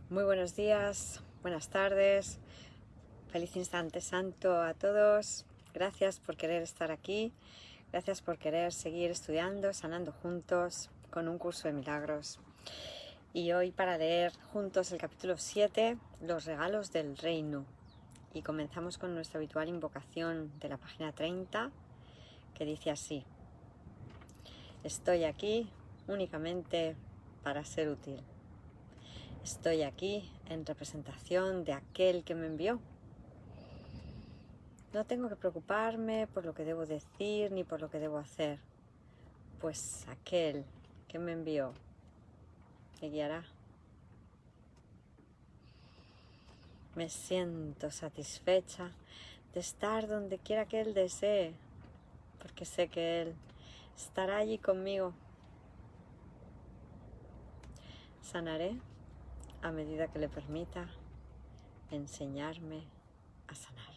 Muy buenos días, buenas tardes, feliz instante santo a todos. Gracias por querer estar aquí, gracias por querer seguir estudiando, sanando juntos con un curso de milagros. Y hoy para leer juntos el capítulo 7, los regalos del reino. Y comenzamos con nuestra habitual invocación de la página 30, que dice así: estoy aquí únicamente para ser útil. Estoy aquí en representación de aquel que me envió. No tengo que preocuparme por lo que debo decir ni por lo que debo hacer, pues aquel que me envió me guiará. Me siento satisfecha de estar donde quiera que Él desee, porque sé que Él estará allí conmigo. Sanaré a medida que le permita enseñarme a sanar.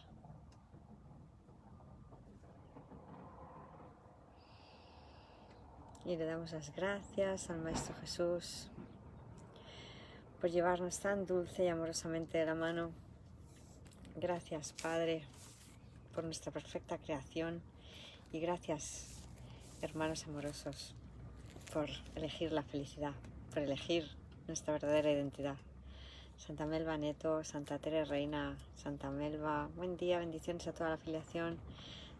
Y le damos las gracias al Maestro Jesús por llevarnos tan dulce y amorosamente de la mano. Gracias, Padre, por nuestra perfecta creación, y gracias, hermanos amorosos, por elegir la felicidad, por elegir nuestra verdadera identidad. Santa Melba Neto, Santa Tere Reina, Santa Melba, buen día, bendiciones a toda la afiliación.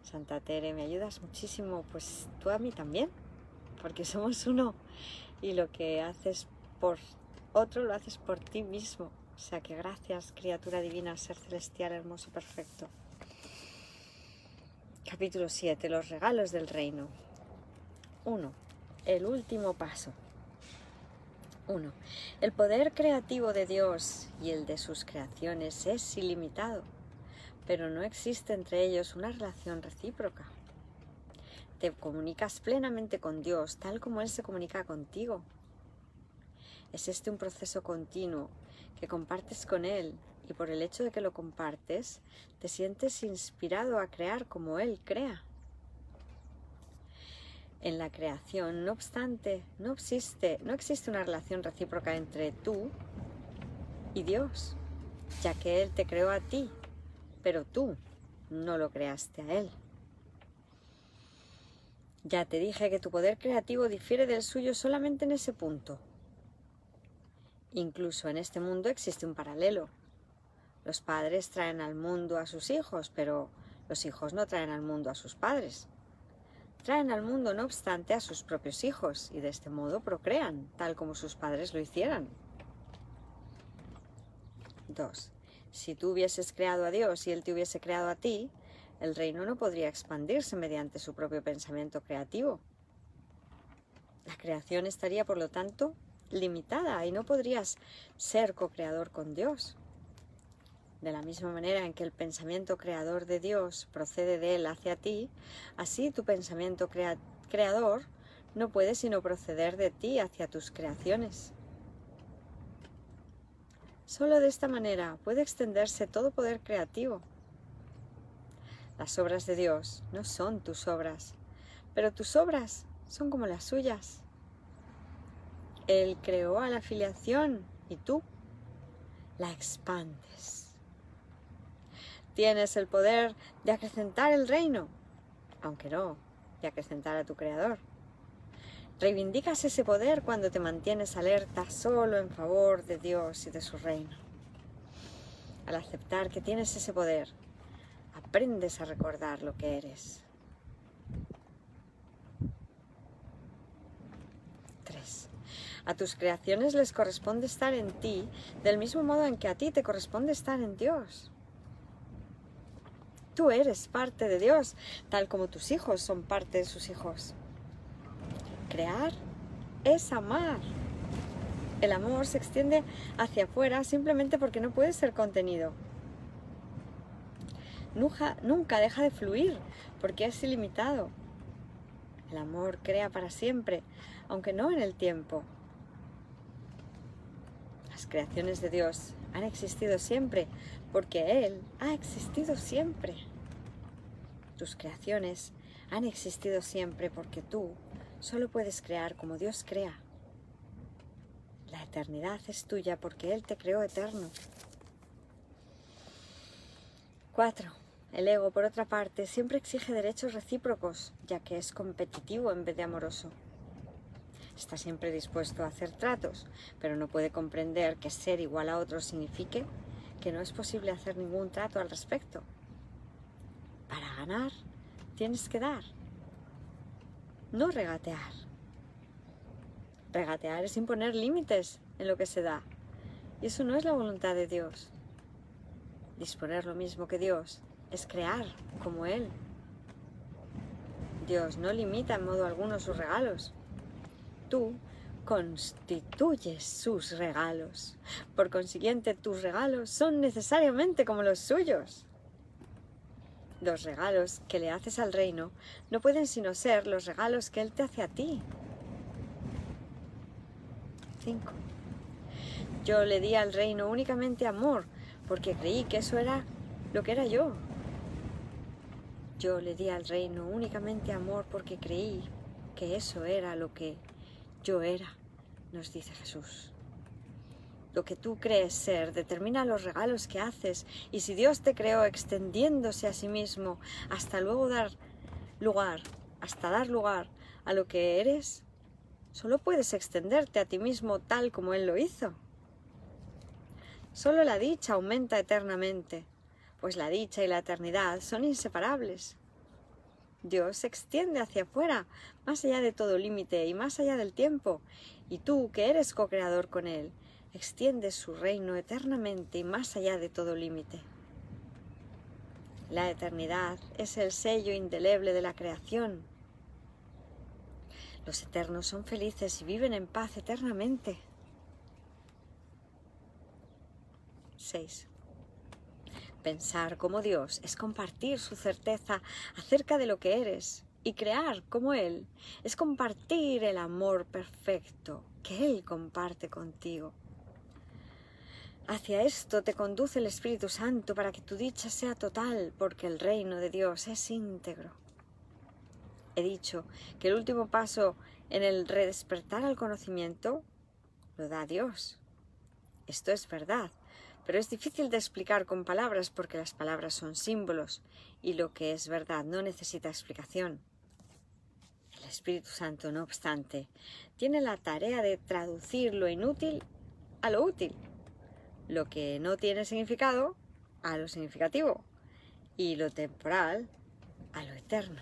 Santa Tere, me ayudas muchísimo, pues tú a mí también, porque somos uno, y lo que haces por otro lo haces por ti mismo. O sea que gracias, criatura divina, ser celestial, hermoso, perfecto. Capítulo 7, los regalos del reino. 1. El último paso. 1. El poder creativo de Dios y el de sus creaciones es ilimitado, pero no existe entre ellos una relación recíproca. Te comunicas plenamente con Dios, tal como Él se comunica contigo. Es este un proceso continuo que compartes con Él, y por el hecho de que lo compartes, te sientes inspirado a crear como Él crea. En la creación, no obstante, no existe una relación recíproca entre tú y Dios, ya que Él te creó a ti, pero tú no lo creaste a Él. Ya te dije que tu poder creativo difiere del suyo solamente en ese punto. Incluso en este mundo existe un paralelo. Los padres traen al mundo a sus hijos, pero los hijos no traen al mundo a sus padres. Traen al mundo, no obstante, a sus propios hijos, y de este modo procrean, tal como sus padres lo hicieran. 2. Si tú hubieses creado a Dios y Él te hubiese creado a ti, el reino no podría expandirse mediante su propio pensamiento creativo. La creación estaría, por lo tanto, limitada, y no podrías ser co-creador con Dios. De la misma manera en que el pensamiento creador de Dios procede de Él hacia ti, así tu pensamiento creador no puede sino proceder de ti hacia tus creaciones. Solo de esta manera puede extenderse todo poder creativo. Las obras de Dios no son tus obras, pero tus obras son como las suyas. Él creó a la filiación y tú la expandes. Tienes el poder de acrecentar el reino, aunque no de acrecentar a tu creador. Reivindicas ese poder cuando te mantienes alerta solo en favor de Dios y de su reino. Al aceptar que tienes ese poder, aprendes a recordar lo que eres. 3. A tus creaciones les corresponde estar en ti, del mismo modo en que a ti te corresponde estar en Dios. Tú eres parte de Dios, tal como tus hijos son parte de sus hijos. Crear es amar. El amor se extiende hacia afuera simplemente porque no puede ser contenido. Nunca deja de fluir porque es ilimitado. El amor crea para siempre, aunque no en el tiempo. Las creaciones de Dios han existido siempre porque Él ha existido siempre. Tus creaciones han existido siempre porque tú solo puedes crear como Dios crea. La eternidad es tuya porque Él te creó eterno. 4. El ego, por otra parte, siempre exige derechos recíprocos, ya que es competitivo en vez de amoroso. Está siempre dispuesto a hacer tratos, pero no puede comprender que ser igual a otros signifique que no es posible hacer ningún trato al respecto. Para ganar, tienes que dar, no regatear. Regatear es imponer límites en lo que se da, y eso no es la voluntad de Dios. Disponer lo mismo que Dios es crear como Él. Dios no limita en modo alguno sus regalos. Tú constituyes sus regalos. Por consiguiente, tus regalos son necesariamente como los suyos. Los regalos que le haces al reino no pueden sino ser los regalos que Él te hace a ti. 5. Yo le di al reino únicamente amor, porque creí que eso era lo que era yo. Yo le di al reino únicamente amor porque creí que eso era lo que yo era, nos dice Jesús. Lo que tú crees ser determina los regalos que haces, y si Dios te creó extendiéndose a sí mismo hasta luego dar lugar a lo que eres, solo puedes extenderte a ti mismo tal como Él lo hizo. Solo la dicha aumenta eternamente, pues la dicha y la eternidad son inseparables. Dios se extiende hacia afuera, más allá de todo límite y más allá del tiempo, y tú, que eres co-creador con Él, extiendes su reino eternamente y más allá de todo límite. La eternidad es el sello indeleble de la creación. Los eternos son felices y viven en paz eternamente. 6. Pensar como Dios es compartir su certeza acerca de lo que eres, y crear como Él es compartir el amor perfecto que Él comparte contigo. Hacia esto te conduce el Espíritu Santo para que tu dicha sea total, porque el reino de Dios es íntegro. He dicho que el último paso en el redespertar al conocimiento lo da Dios. Esto es verdad, pero es difícil de explicar con palabras porque las palabras son símbolos y lo que es verdad no necesita explicación. El Espíritu Santo, no obstante, tiene la tarea de traducir lo inútil a lo útil, lo que no tiene significado a lo significativo y lo temporal a lo eterno.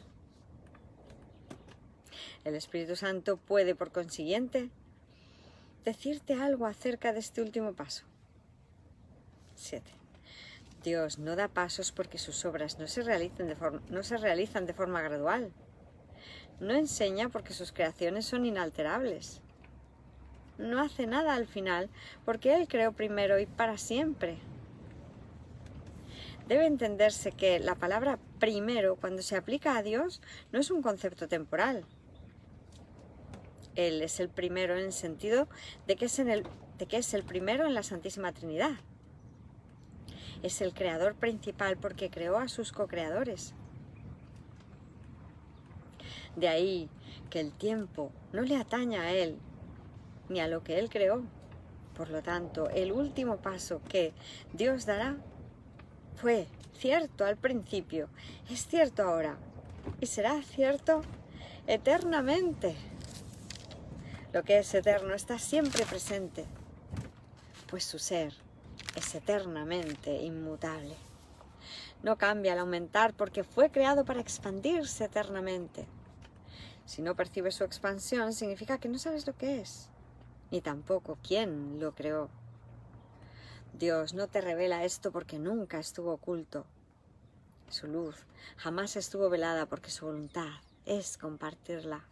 El Espíritu Santo puede, por consiguiente, decirte algo acerca de este último paso. 7. Dios no da pasos porque sus obras no se realizan de forma gradual. No enseña porque sus creaciones son inalterables. No hace nada al final porque Él creó primero y para siempre. Debe entenderse que la palabra primero, cuando se aplica a Dios, no es un concepto temporal. Él es el primero en el sentido de que es el primero en la Santísima Trinidad. Es el creador principal porque creó a sus co-creadores. De ahí que el tiempo no le atañe a Él, ni a lo que Él creó. Por lo tanto, el último paso que Dios dará fue cierto al principio, es cierto ahora, y será cierto eternamente. Lo que es eterno está siempre presente, pues su ser es eternamente inmutable. No cambia al aumentar porque fue creado para expandirse eternamente. Si no percibes su expansión, significa que no sabes lo que es, ni tampoco quién lo creó. Dios no te revela esto porque nunca estuvo oculto. Su luz jamás estuvo velada porque su voluntad es compartirla.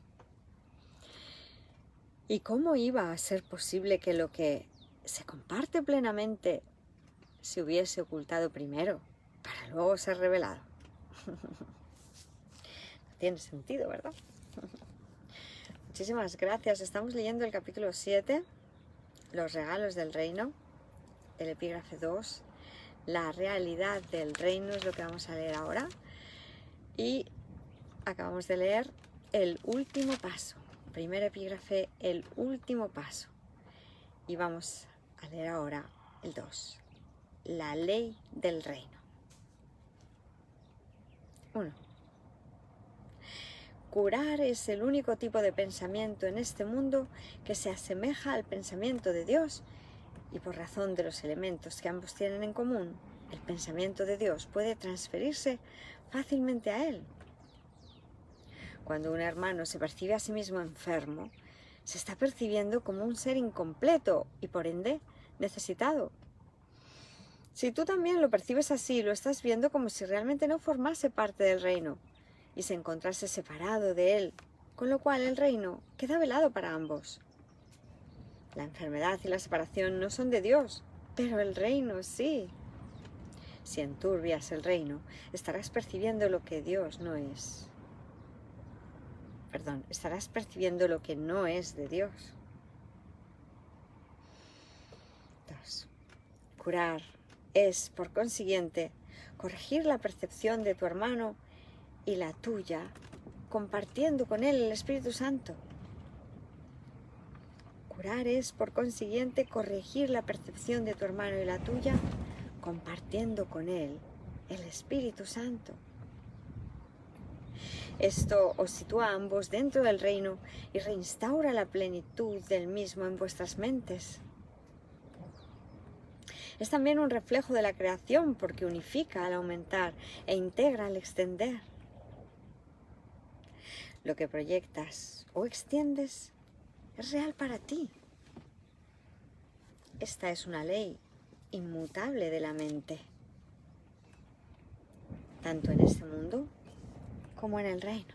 ¿Y cómo iba a ser posible que lo que se comparte plenamente se hubiese ocultado primero para luego ser revelado? No tiene sentido, ¿verdad? Muchísimas gracias. Estamos leyendo el capítulo 7, los regalos del reino, el epígrafe 2, la realidad del reino es lo que vamos a leer ahora. Y acabamos de leer el último paso. Primer epígrafe, el último paso. Y vamos a leer ahora el 2. La ley del reino. 1. Curar es el único tipo de pensamiento en este mundo que se asemeja al pensamiento de Dios, y por razón de los elementos que ambos tienen en común, el pensamiento de Dios puede transferirse fácilmente a él. Cuando un hermano se percibe a sí mismo enfermo, se está percibiendo como un ser incompleto y por ende necesitado. Si tú también lo percibes así, lo estás viendo como si realmente no formase parte del reino y se encontrase separado de él, con lo cual el reino queda velado para ambos. La enfermedad y la separación no son de Dios, pero el reino sí. Si enturbias el reino, estarás percibiendo lo que Dios no es. Estarás percibiendo lo que no es de Dios. 2. Curar es, por consiguiente, corregir la percepción de tu hermano y la tuya, compartiendo con él el Espíritu Santo. Curar es, por consiguiente, corregir la percepción de tu hermano y la tuya, compartiendo con él el Espíritu Santo. Esto os sitúa a ambos dentro del reino y reinstaura la plenitud del mismo en vuestras mentes. Es también un reflejo de la creación porque unifica al aumentar e integra al extender. Lo que proyectas o extiendes es real para ti. Esta es una ley inmutable de la mente, tanto en este mundo como en el reino.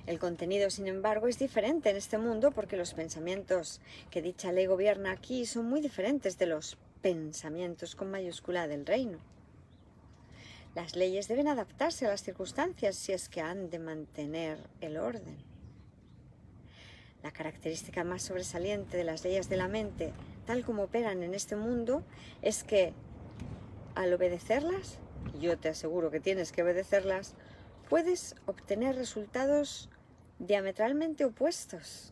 El contenido, sin embargo, es diferente en este mundo porque los pensamientos que dicha ley gobierna aquí son muy diferentes de los pensamientos con mayúscula del reino. Las leyes deben adaptarse a las circunstancias si es que han de mantener el orden. La característica más sobresaliente de las leyes de la mente, tal como operan en este mundo, es que, al obedecerlas, y yo te aseguro que tienes que obedecerlas, puedes obtener resultados diametralmente opuestos.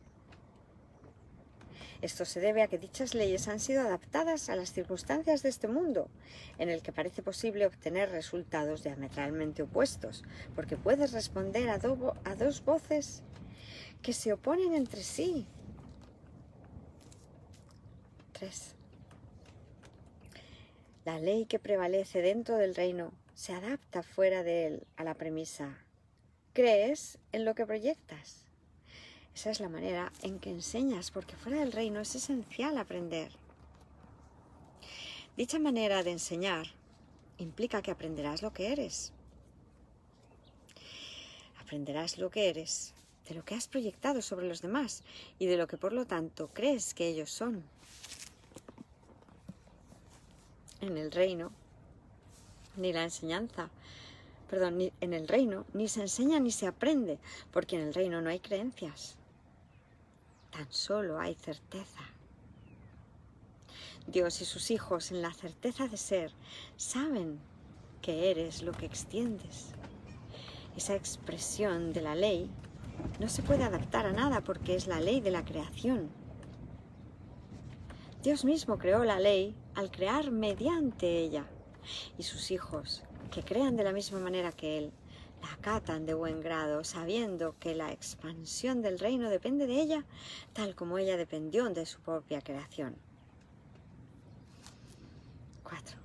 Esto se debe a que dichas leyes han sido adaptadas a las circunstancias de este mundo, en el que parece posible obtener resultados diametralmente opuestos, porque puedes responder a dos voces que se oponen entre sí. 3. La ley que prevalece dentro del reino se adapta fuera de él a la premisa: crees en lo que proyectas. Esa es la manera en que enseñas, porque fuera del reino es esencial aprender. Dicha manera de enseñar implica que aprenderás lo que eres. Aprenderás lo que eres de lo que has proyectado sobre los demás y de lo que por lo tanto crees que ellos son. En el reino, en el reino ni se enseña ni se aprende, porque en el reino no hay creencias, tan solo hay certeza. Dios y sus hijos, en la certeza de ser, saben que eres lo que extiendes. Esa expresión de la ley no se puede adaptar a nada porque es la ley de la creación. Dios mismo creó la ley al crear mediante ella, y sus hijos, que crean de la misma manera que Él, la acatan de buen grado, sabiendo que la expansión del reino depende de ella, tal como ella dependió de su propia creación. 4.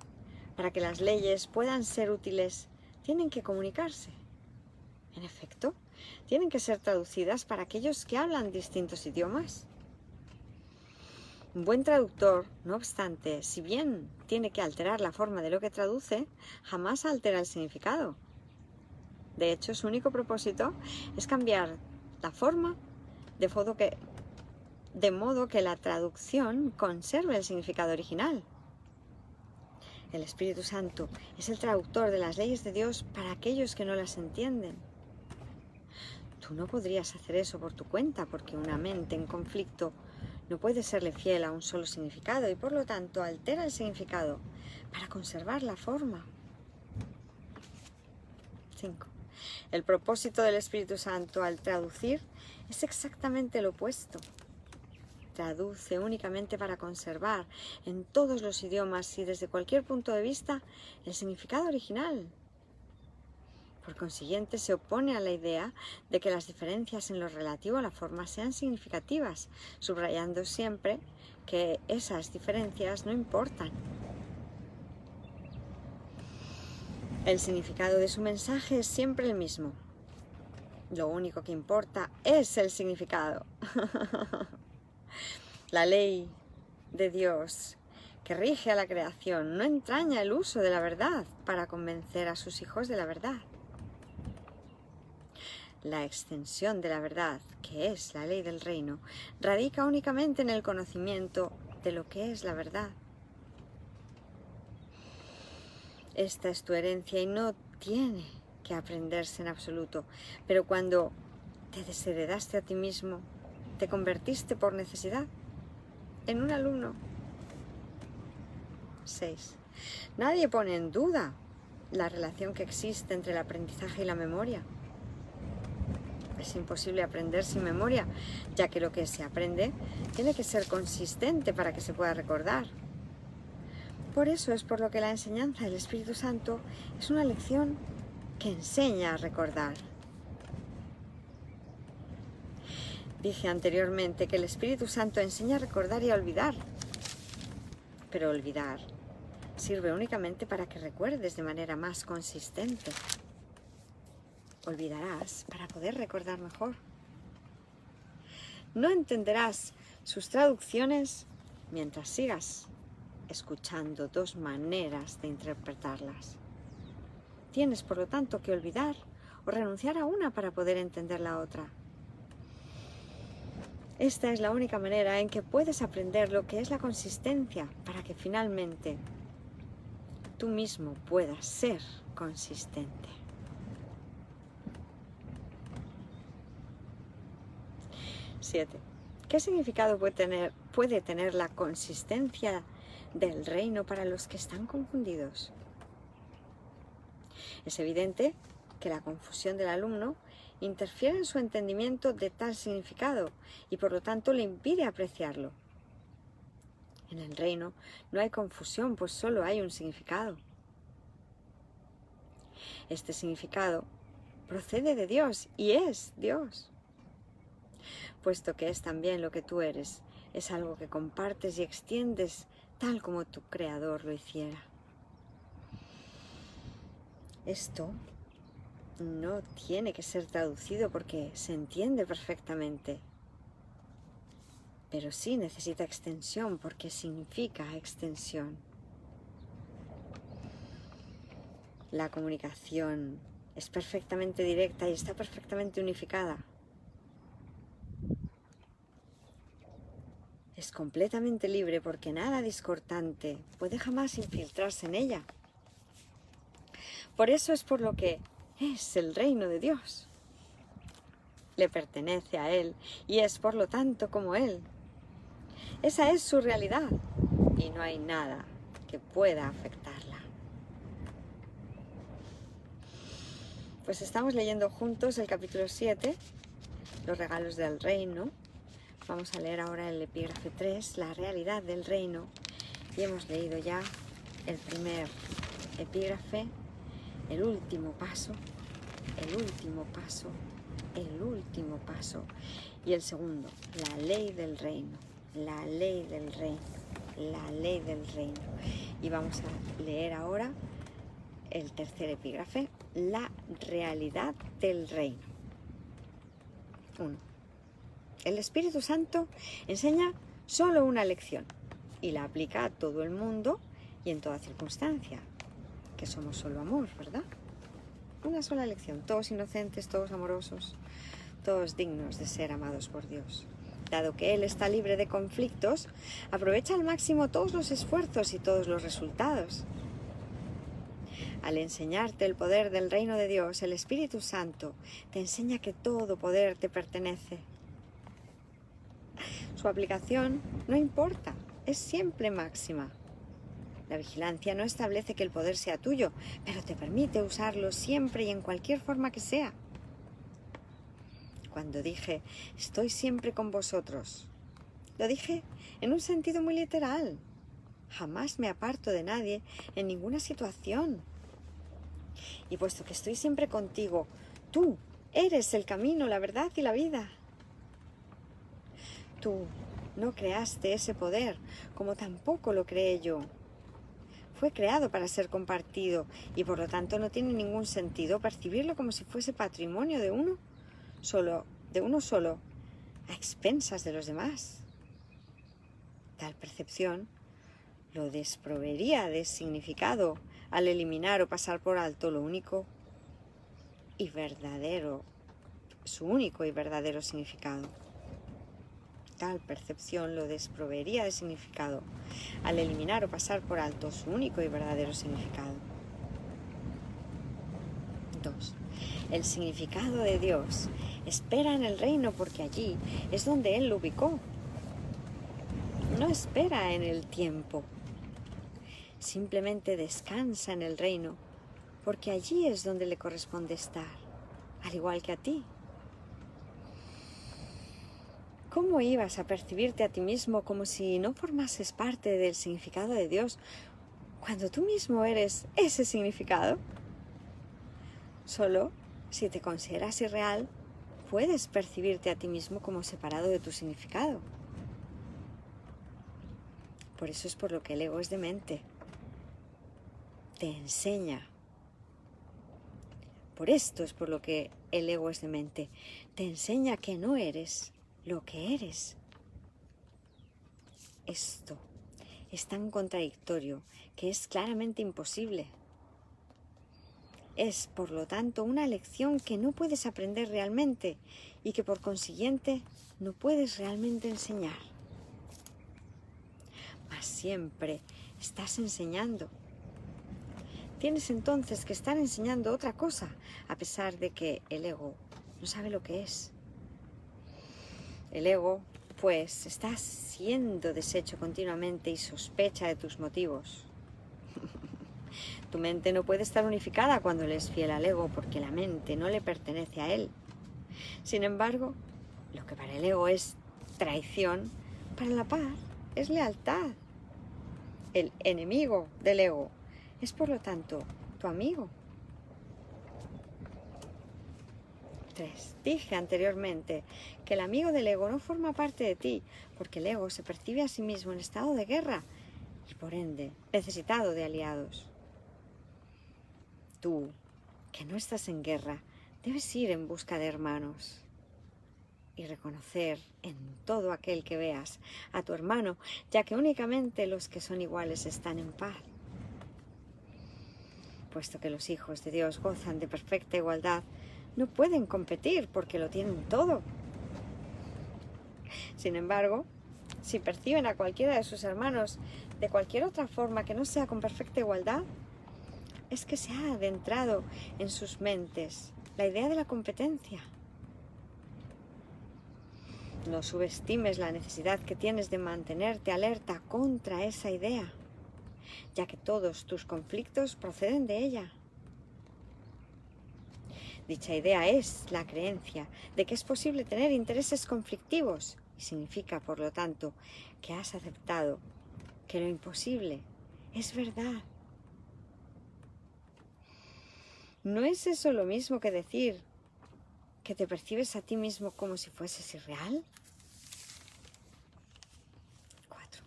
Para que las leyes puedan ser útiles, tienen que comunicarse. En efecto, tienen que ser traducidas para aquellos que hablan distintos idiomas. Un buen traductor, no obstante, si bien tiene que alterar la forma de lo que traduce, jamás altera el significado. De hecho, su único propósito es cambiar la forma de modo que la traducción conserve el significado original. El Espíritu Santo es el traductor de las leyes de Dios para aquellos que no las entienden. Tú no podrías hacer eso por tu cuenta, porque una mente en conflicto no puede serle fiel a un solo significado y por lo tanto altera el significado para conservar la forma. 5. El propósito del Espíritu Santo al traducir es exactamente lo opuesto. traduce únicamente para conservar en todos los idiomas y desde cualquier punto de vista el significado original. Por consiguiente, se opone a la idea de que las diferencias en lo relativo a la forma sean significativas, subrayando siempre que esas diferencias no importan. El significado de su mensaje es siempre el mismo. Lo único que importa es el significado. La ley de Dios que rige a la creación no entraña el uso de la verdad para convencer a sus hijos de la verdad. La extensión de la verdad, que es la ley del reino, radica únicamente en el conocimiento de lo que es la verdad. Esta es tu herencia y no tiene que aprenderse en absoluto, pero cuando te desheredaste a ti mismo, te convertiste por necesidad en un alumno. 6. Nadie pone en duda la relación que existe entre el aprendizaje y la memoria. Es imposible aprender sin memoria, ya que lo que se aprende tiene que ser consistente para que se pueda recordar. Por eso es por lo que la enseñanza del Espíritu Santo es una lección que enseña a recordar. Dije anteriormente que el Espíritu Santo enseña a recordar y a olvidar, pero olvidar sirve únicamente para que recuerdes de manera más consistente. Olvidarás para poder recordar mejor. No entenderás sus traducciones mientras sigas escuchando dos maneras de interpretarlas. Tienes, por lo tanto, que olvidar o renunciar a una para poder entender la otra. Esta es la única manera en que puedes aprender lo que es la consistencia para que finalmente tú mismo puedas ser consistente. 7. ¿Qué significado puede tener la consistencia del reino para los que están confundidos? Es evidente que la confusión del alumno interfiere en su entendimiento de tal significado y por lo tanto le impide apreciarlo. En el reino no hay confusión, pues solo hay un significado. Este significado procede de Dios y es Dios. Puesto que es también lo que tú eres, es algo que compartes y extiendes tal como tu Creador lo hiciera. Esto no tiene que ser traducido porque se entiende perfectamente, pero sí necesita extensión porque significa extensión. La comunicación es perfectamente directa y está perfectamente unificada. Es completamente libre porque nada discordante puede jamás infiltrarse en ella. Por eso es por lo que es el reino de Dios. Le pertenece a Él y es por lo tanto como Él. Esa es su realidad y no hay nada que pueda afectarla. Pues estamos leyendo juntos el capítulo 7, los regalos del reino. Vamos a leer ahora el epígrafe 3, la realidad del reino. Y hemos leído ya el primer epígrafe, el último paso, el último paso, el último paso. Y el segundo, la ley del reino, la ley del reino, la ley del reino. Y vamos a leer ahora el tercer epígrafe, la realidad del reino. 1. El Espíritu Santo enseña solo una lección y la aplica a todo el mundo y en toda circunstancia, que somos solo amor, ¿verdad? Una sola lección, todos inocentes, todos amorosos, todos dignos de ser amados por Dios. Dado que Él está libre de conflictos, aprovecha al máximo todos los esfuerzos y todos los resultados. Al enseñarte el poder del reino de Dios, el Espíritu Santo te enseña que todo poder te pertenece. Su aplicación no importa, es siempre máxima. La vigilancia no establece que el poder sea tuyo, pero te permite usarlo siempre y en cualquier forma que sea. Cuando dije, estoy siempre con vosotros, Lo dije en un sentido muy literal. Jamás me aparto de nadie en ninguna situación. Y puesto que estoy siempre contigo, tú eres el camino, la verdad y la vida. Tú no creaste ese poder, como tampoco lo creé yo. Fue creado para ser compartido y por lo tanto no tiene ningún sentido percibirlo como si fuese patrimonio de uno solo, a expensas de los demás. Tal percepción lo desproveería de significado al eliminar o pasar por alto lo único y verdadero, su único y verdadero significado. Tal percepción lo desproveería de significado al eliminar o pasar por alto su único y verdadero significado. 2. El significado de Dios espera en el reino porque allí es donde Él lo ubicó. No espera en el tiempo. Simplemente descansa en el reino porque allí es donde le corresponde estar, al igual que a ti. ¿Cómo ibas a percibirte a ti mismo como si no formases parte del significado de Dios cuando tú mismo eres ese significado? Solo si te consideras irreal, puedes percibirte a ti mismo como separado de tu significado. Por eso es por lo que el ego es demente. Te enseña. Por esto es por lo que el ego es demente. Te enseña que no eres lo que eres. Esto es tan contradictorio que es claramente imposible. Es, por lo tanto, una lección que no puedes aprender realmente y que, por consiguiente, no puedes realmente enseñar. Mas siempre estás enseñando. Tienes entonces que estar enseñando otra cosa, a pesar de que el ego no sabe lo que es. El ego, pues, está siendo deshecho continuamente y sospecha de tus motivos. Tu mente no puede estar unificada cuando le es fiel al ego, porque la mente no le pertenece a él. Sin embargo, lo que para el ego es traición, para la paz es lealtad. El enemigo del ego es, por lo tanto, tu amigo. 3. Dije anteriormente que el amigo del ego no forma parte de ti, porque el ego se percibe a sí mismo en estado de guerra y, por ende, necesitado de aliados. Tú, que no estás en guerra, debes ir en busca de hermanos y reconocer en todo aquel que veas a tu hermano, ya que únicamente los que son iguales están en paz. Puesto que los hijos de Dios gozan de perfecta igualdad, no pueden competir porque lo tienen todo. Sin embargo, si perciben a cualquiera de sus hermanos de cualquier otra forma que no sea con perfecta igualdad, es que se ha adentrado en sus mentes la idea de la competencia. No subestimes la necesidad que tienes de mantenerte alerta contra esa idea, ya que todos tus conflictos proceden de ella. Dicha idea es la creencia de que es posible tener intereses conflictivos y significa, por lo tanto, que has aceptado que lo imposible es verdad. ¿No es eso lo mismo que decir que te percibes a ti mismo como si fueses irreal? 4.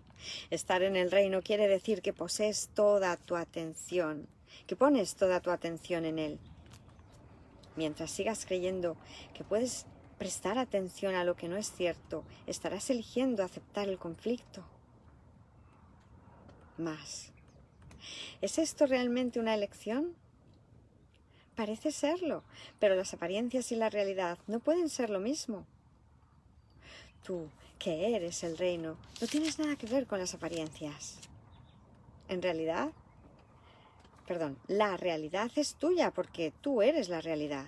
Estar en el reino quiere decir que posees toda tu atención, que pones toda tu atención en él. Mientras sigas creyendo que puedes prestar atención a lo que no es cierto, estarás eligiendo aceptar el conflicto. Más. ¿Es esto realmente una elección? Parece serlo, pero las apariencias y la realidad no pueden ser lo mismo. Tú, que eres el reino, no tienes nada que ver con las apariencias. La realidad es tuya porque tú eres la realidad.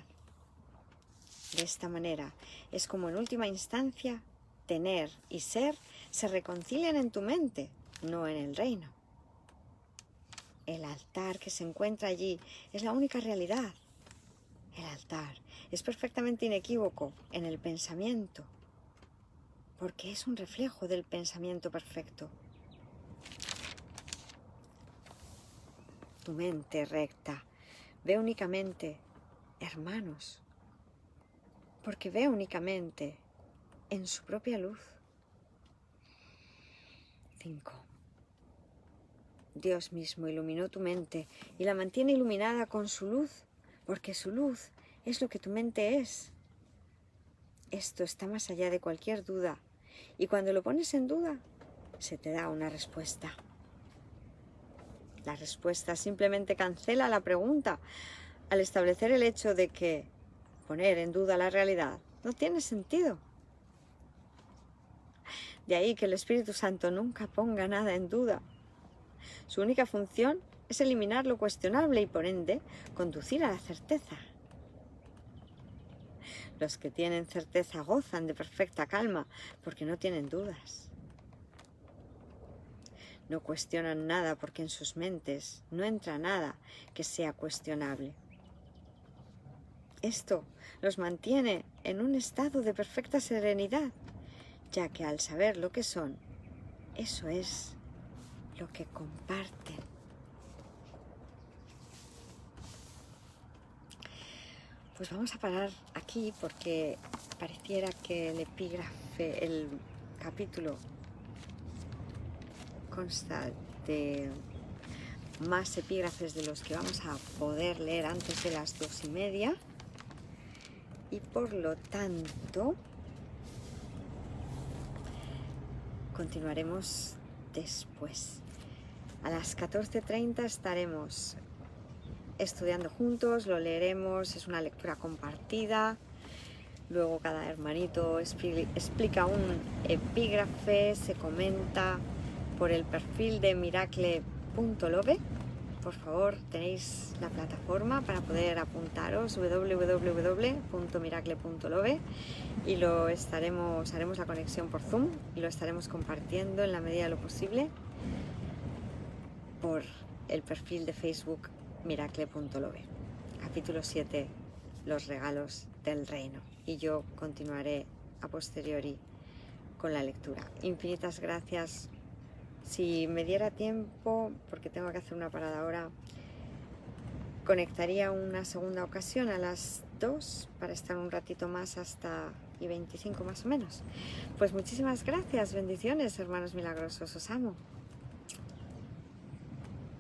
De esta manera, es como en última instancia, tener y ser se reconcilian en tu mente, no en el reino. El altar que se encuentra allí es la única realidad. El altar es perfectamente inequívoco en el pensamiento. porque es un reflejo del pensamiento perfecto. Tu mente recta ve únicamente hermanos, porque ve únicamente en su propia luz. 5. Dios mismo iluminó tu mente y la mantiene iluminada con su luz, porque su luz es lo que tu mente es. Esto está más allá de cualquier duda, y cuando lo pones en duda, se te da una respuesta. La respuesta simplemente cancela la pregunta al establecer el hecho de que poner en duda la realidad no tiene sentido. De ahí que el Espíritu Santo nunca ponga nada en duda. Su única función es eliminar lo cuestionable y, por ende, conducir a la certeza. Los que tienen certeza gozan de perfecta calma porque no tienen dudas. No cuestionan nada porque en sus mentes no entra nada que sea cuestionable. Esto los mantiene en un estado de perfecta serenidad, ya que al saber lo que son, eso es lo que comparten. Pues vamos a parar aquí porque pareciera que el capítulo consta de más epígrafes de los que vamos a poder leer antes de las 2:30 y por lo tanto continuaremos después. A las 14:30 estaremos estudiando juntos, lo leeremos, es una lectura compartida. Luego cada hermanito explica un epígrafe, se comenta por el perfil de miracle.love. Por favor, tenéis la plataforma para poder apuntaros, www.miracle.love, y haremos la conexión por Zoom y lo estaremos compartiendo en la medida de lo posible por el perfil de Facebook miracle.love. Capítulo 7, los regalos del reino. Y yo continuaré a posteriori con la lectura. Infinitas gracias. Si me diera tiempo, porque tengo que hacer una parada ahora, conectaría una segunda ocasión a las 2 para estar un ratito más hasta y 25 más o menos. Pues muchísimas gracias, bendiciones, hermanos milagrosos, os amo.